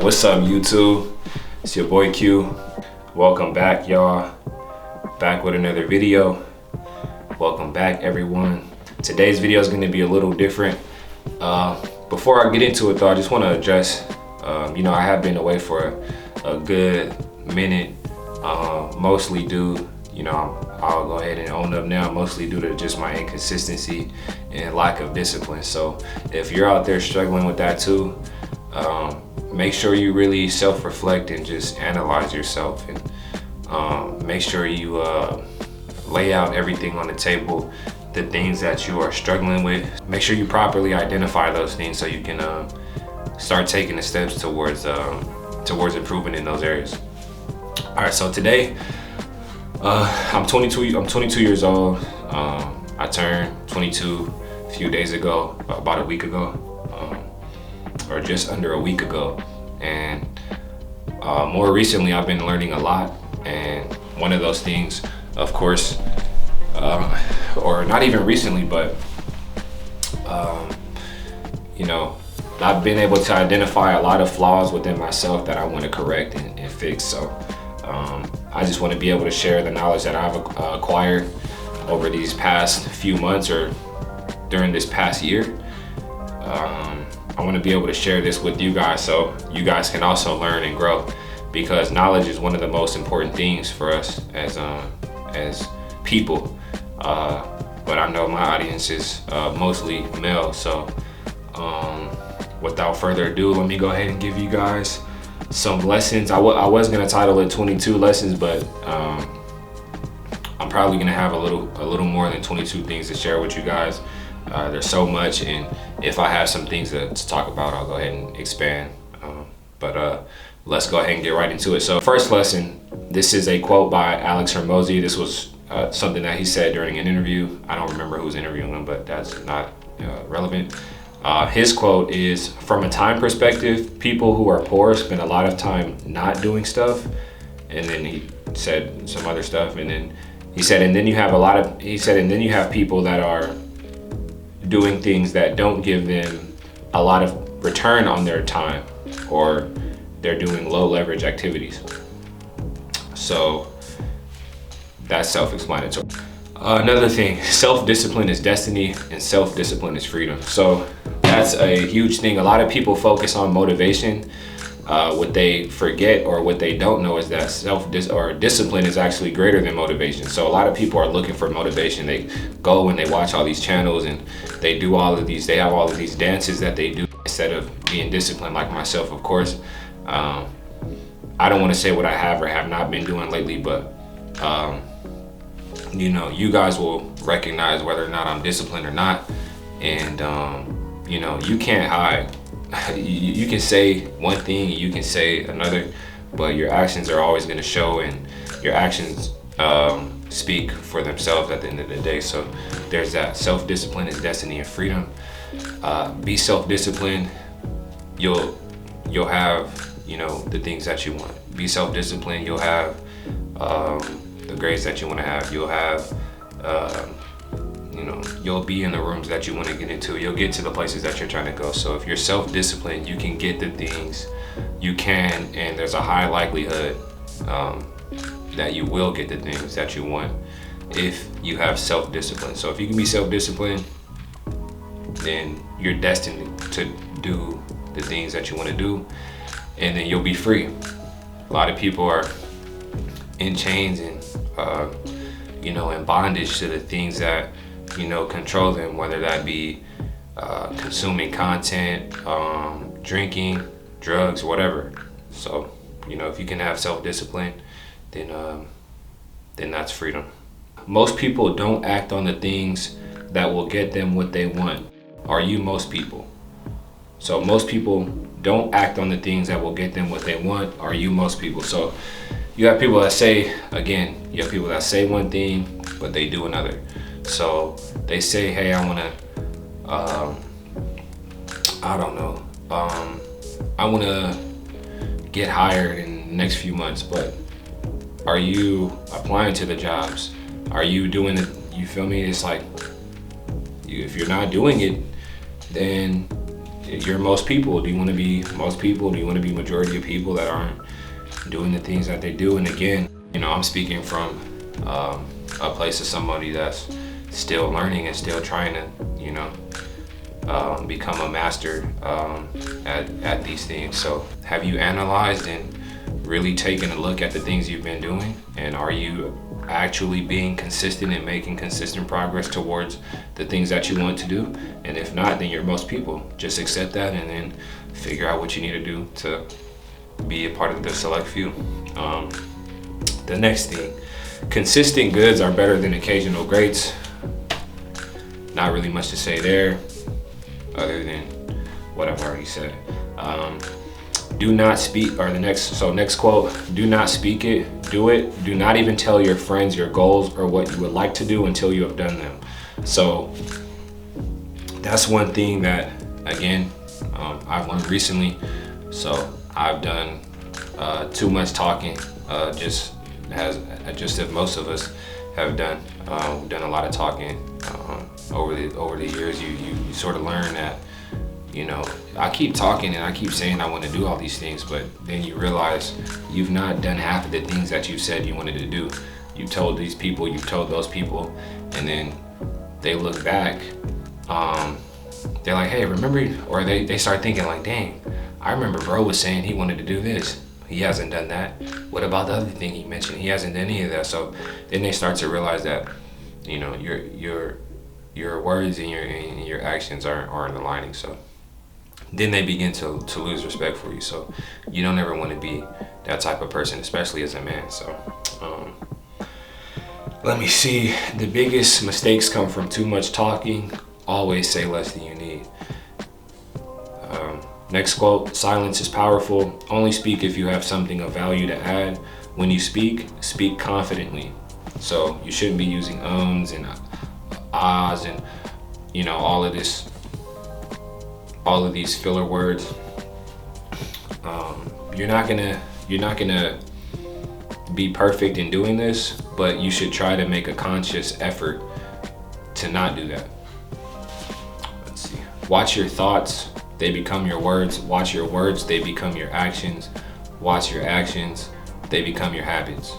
What's up, YouTube? It's your boy Q. Welcome back, y'all. Back with another video. Welcome back, everyone. Today's video is going to be a little different. Before I get into it, though, I just want to address, I have been away for a good minute, mostly due, I'll go ahead and own up now, mostly due to just my inconsistency and lack of discipline. So if you're out there struggling with that too, make sure you really self-reflect and just analyze yourself, and make sure you lay out everything on the table, the things that you are struggling with. Make sure you properly identify those things so you can start taking the steps towards improving in those areas. All right, so today I'm 22 years old. I turned 22 a few days ago, about a week ago, or just under a week ago. And more recently, I've been learning a lot. And one of those things, of course, or not even recently, but I've been able to identify a lot of flaws within myself that I want to correct and fix. So I just want to be able to share the knowledge that I've acquired over these past few months or during this past year. I want to be able to share this with you guys so you guys can also learn and grow, because knowledge is one of the most important things for us as people. But I know my audience is mostly male, so without further ado, let me go ahead and give you guys some lessons. I was gonna title it 22 lessons, but I'm probably gonna have a little more than 22 things to share with you guys. There's so much, and if I have some things to talk about, I'll go ahead and expand. But let's go ahead and get right into it. So first lesson, this is a quote by Alex Hormozy. This was something that he said during an interview. I don't remember who was interviewing him, but that's not relevant. His quote is, "From a time perspective, people who are poor spend a lot of time not doing stuff." And then he said some other stuff, and then he said, and then you have people that are doing things that don't give them a lot of return on their time, or they're doing low leverage activities. So that's self-explanatory. Another thing, self-discipline is destiny and self-discipline is freedom. So that's a huge thing. A lot of people focus on motivation. What they forget or what they don't know is that discipline is actually greater than motivation. So a lot of people are looking for motivation. They go and they watch all these channels and they have all of these dances that they do instead of being disciplined, like myself, of course. I don't want to say what I have or have not been doing lately, but you guys will recognize whether or not I'm disciplined or not. And you can't hide. You can say one thing, you can say another, but your actions are always going to show, and your actions speak for themselves at the end of the day. So there's that. Self-discipline is destiny and freedom. Be self-disciplined. You'll have the things that you want. Be self-disciplined. You'll have the grades that you want to have. You'll have you'll be in the rooms that you want to get into. You'll get to the places that you're trying to go. So if you're self-disciplined, you can get the things you can, and there's a high likelihood that you will get the things that you want if you have self-discipline. So if you can be self-disciplined, then you're destined to do the things that you want to do, and then you'll be free. A lot of people are in chains and in bondage to the things that control them, whether that be consuming content, drinking, drugs, whatever. So if you can have self-discipline, then that's freedom. Most people don't act on the things that will get them what they want. Are you most people? So most people don't act on the things that will get them what they want. Are you most people? So you have people that say one thing, but they do another. So they say, hey, I want to get hired in the next few months, but are you applying to the jobs? Are you doing it? You feel me? It's like, if you're not doing it, then you're most people. Do you want to be most people? Do you want to be majority of people that aren't doing the things that they do? And again, I'm speaking from a place of somebody that's still learning and still trying to, become a master at these things. So have you analyzed and really taken a look at the things you've been doing? And are you actually being consistent and making consistent progress towards the things that you want to do? And if not, then you're most people. Just accept that and then figure out what you need to do to be a part of the select few. The next thing, consistent goods are better than occasional greats. Not really much to say there other than what I've already said. Do not speak, or next quote, do not speak it, do it. Do not even tell your friends your goals or what you would like to do until you have done them. So that's one thing that, again, I've learned recently. So I've done too much talking, just as most of us have done. We've done a lot of talking over the years. You sort of learn that, I keep talking and I keep saying I want to do all these things, but then you realize you've not done half of the things that you said you wanted to do. You told these people, you told those people, and then they look back, they're like, hey, remember, or they start thinking like, dang, I remember bro was saying he wanted to do this. He hasn't done that. What about the other thing he mentioned? He hasn't done any of that. So then they start to realize that, your words and your actions aren't aligning. So then they begin to lose respect for you. So you don't ever want to be that type of person, especially as a man. So let me see. The biggest mistakes come from too much talking. Always say less than you need. Next quote, silence is powerful. Only speak if you have something of value to add. When you speak confidently. So you shouldn't be using ums and ahs and all of these filler words. You're not gonna be perfect in doing this, but you should try to make a conscious effort to not do that. Let's see. Watch your thoughts, they become your words. Watch your words, they become your actions. Watch your actions, they become your habits.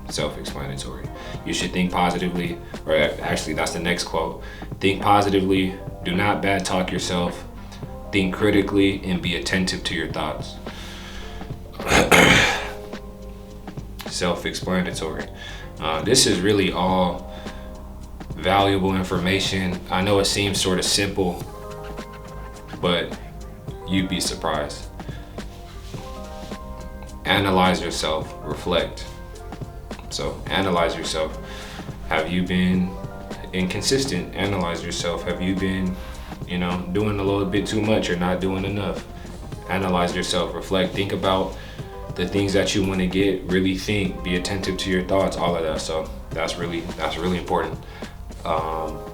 Self-explanatory. You should think positively, or actually that's the next quote. Think positively, do not bad talk yourself, think critically, and be attentive to your thoughts. Self-explanatory. This is really all valuable information. I know it seems sort of simple, but you'd be surprised. Analyze yourself, reflect. So analyze yourself. Have you been inconsistent? Analyze yourself. Have you been, doing a little bit too much or not doing enough? Analyze yourself, reflect, think about the things that you want to get, really think, be attentive to your thoughts, all of that. So that's really important.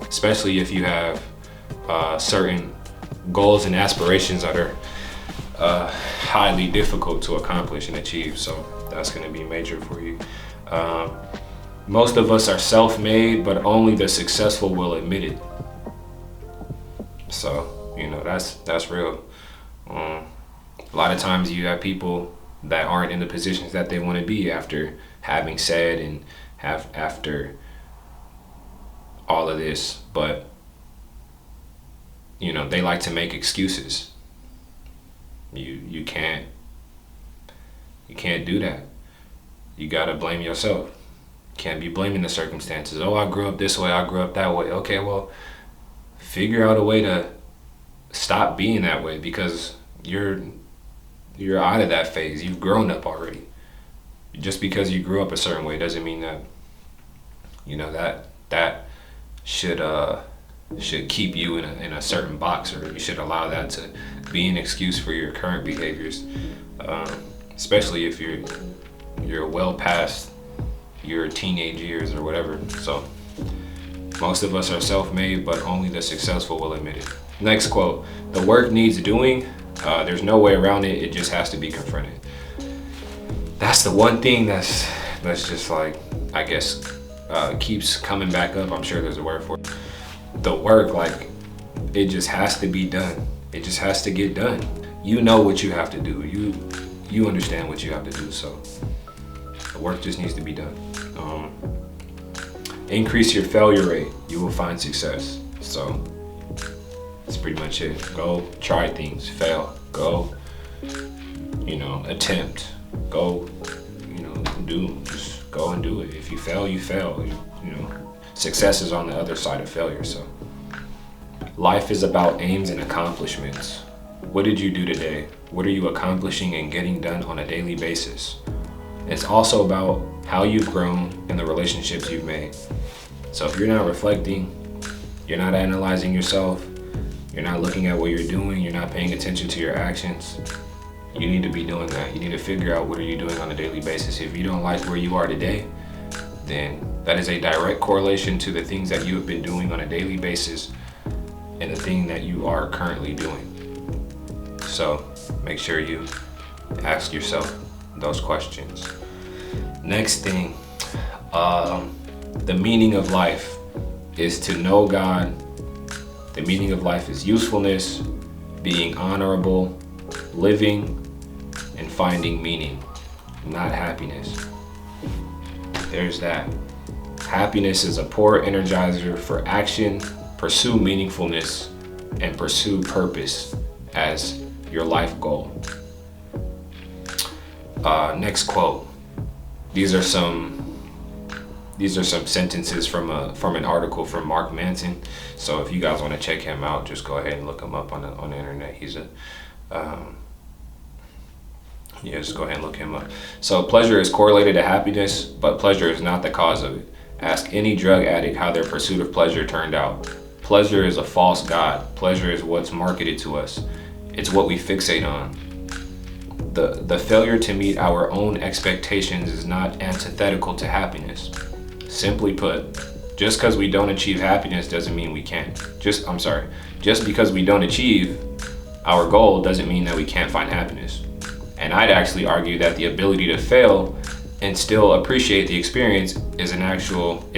Especially if you have certain goals and aspirations that are highly difficult to accomplish and achieve. So that's going to be major for you. Most of us are self-made, but only the successful will admit it. So, that's real. A lot of times you have people that aren't in the positions that they want to be after having said and after all of this, but they like to make excuses. You can't do that. You gotta blame yourself. Can't be blaming the circumstances. Oh, I grew up this way, I grew up that way. Okay, well, figure out a way to stop being that way, because you're out of that phase. You've grown up already. Just because you grew up a certain way doesn't mean that that should keep you in a certain box, or you should allow that to be an excuse for your current behaviors, especially if you're well past your teenage years or whatever. So most of us are self-made, but only the successful will admit it. Next quote, the work needs doing. There's no way around it. It just has to be confronted. That's the one thing that's just like, I guess, keeps coming back up. I'm sure there's a word for it. The work, like, it just has to be done. It just has to get done. You know what you have to do. You understand what you have to do. So the work just needs to be done. Increase your failure rate. You will find success. So that's pretty much it. Go try things, fail, go, attempt, go, just go and do it. If you fail, you fail. Success is on the other side of failure. So life is about aims and accomplishments. What did you do today? What are you accomplishing and getting done on a daily basis? It's also about how you've grown and the relationships you've made. So if you're not reflecting, you're not analyzing yourself, you're not looking at what you're doing, you're not paying attention to your actions, you need to be doing that. You need to figure out what are you doing on a daily basis. If you don't like where you are today, then that is a direct correlation to the things that you have been doing on a daily basis and the thing that you are currently doing. So make sure you ask yourself those questions. Next thing, the meaning of life is to know God. The meaning of life is usefulness, being honorable, living, and finding meaning, not happiness. There's that. Happiness is a poor energizer for action. Pursue meaningfulness and pursue purpose as your life goal. Next quote. These are some sentences from an article from Mark Manson. So if you guys want to check him out, just go ahead and look him up on the internet. He's just go ahead and look him up. So pleasure is correlated to happiness, but pleasure is not the cause of it. Ask any drug addict how their pursuit of pleasure turned out. Pleasure is a false god. Pleasure is what's marketed to us. It's what we fixate on. The failure to meet our own expectations is not antithetical to happiness. Simply put, just because we don't achieve happiness doesn't mean we can't. Just because we don't achieve our goal doesn't mean that we can't find happiness. And I'd actually argue that the ability to fail and still appreciate the experience is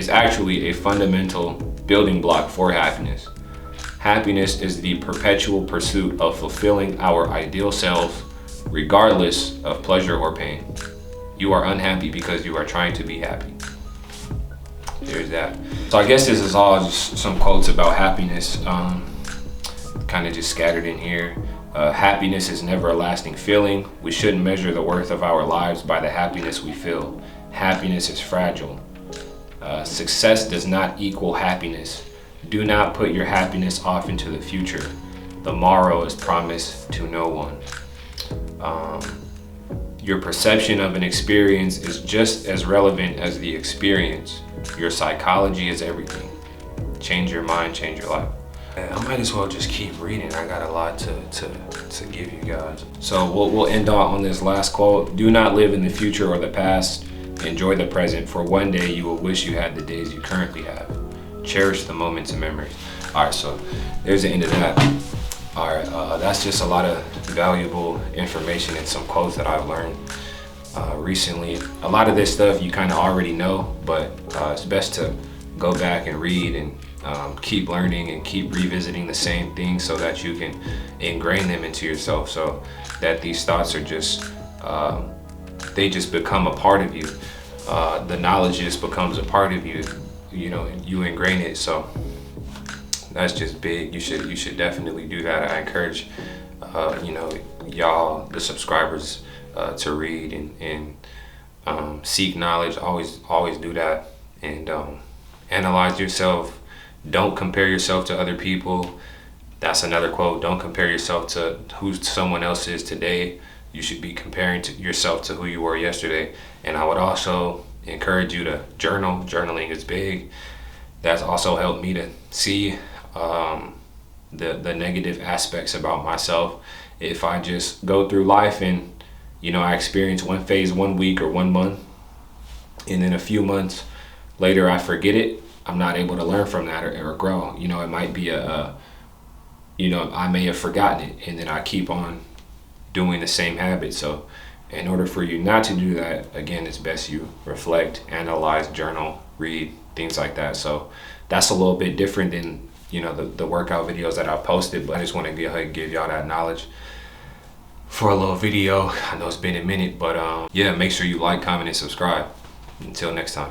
actually a fundamental building block for happiness. Happiness is the perpetual pursuit of fulfilling our ideal selves, regardless of pleasure or pain. You are unhappy because you are trying to be happy. There's that. So I guess this is all just some quotes about happiness, kind of just scattered in here. Happiness is never a lasting feeling. We shouldn't measure the worth of our lives by the happiness we feel. Happiness is fragile. Success does not equal happiness. Do not put your happiness off into the future. The morrow is promised to no one. Your perception of an experience is just as relevant as the experience. Your psychology is everything. Change your mind, change your life. I might as well just keep reading. I got a lot to give you guys. So we'll end on this last quote. Do not live in the future or the past. Enjoy the present, for one day you will wish you had the days you currently have. Cherish the moments and memories. All right, so there's the end of that. All right, that's just a lot of valuable information and some quotes that I've learned recently. A lot of this stuff you kind of already know, but it's best to go back and read and keep learning and keep revisiting the same things so that you can ingrain them into yourself, so that these thoughts are just, they just become a part of you. The knowledge just becomes a part of you, and you ingrain it. So that's just big. You should definitely do that. I encourage, y'all, the subscribers, to read and seek knowledge. Always do that, and analyze yourself. Don't compare yourself to other people. That's another quote. Don't compare yourself to who someone else is today. You should be comparing yourself to who you were yesterday. And I would also encourage you to journal. Journaling is big. That's also helped me to see the negative aspects about myself. If I just go through life and I experience one phase 1 week or 1 month, and then a few months later I forget it, I'm not able to learn from that or grow. It might be I may have forgotten it, and then I keep on doing the same habit. So in order for you not to do that, again, it's best you reflect, analyze, journal, read, things like that. So that's a little bit different than you know, the workout videos that I posted, but I just want to go ahead and give y'all that knowledge for a little video. I know it's been a minute, but yeah, make sure you like, comment, and subscribe. Until next time.